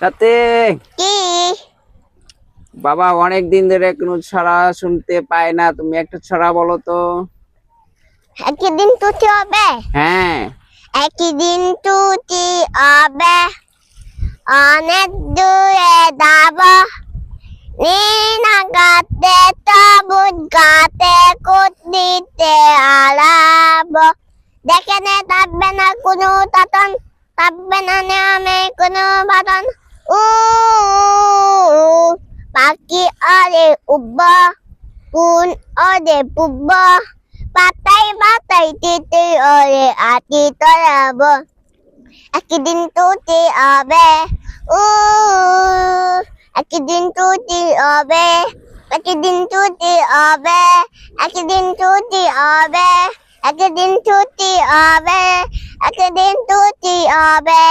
তাতে কি বাবা অনেক দিন ধরে কোনো ছড়া শুনতে পায় না, তুমি একটা ছড়া বলো তো। একদিন টুটি হবে, হ্যাঁ, একদিন টুটি হবে, অনেক দূরে যাব, নীল গাতে সবুজ গাতে কুটিতে আলাব, দেখে নে থাকবে না কোনো তাতন, থাকবে না নামে কোনো বাদন। উ পাখি অরে উব্ব, কোন অরে পুব্ব, পাতাই পাতাই তিতি ওরে আটি তরাব, একদিন টুটি হবে, উ একদিন টুটি হবে, একদিন টুটি হবে, একদিন টুটি হবে, একদিন টুটি হবে, একদিন টুটি হবে।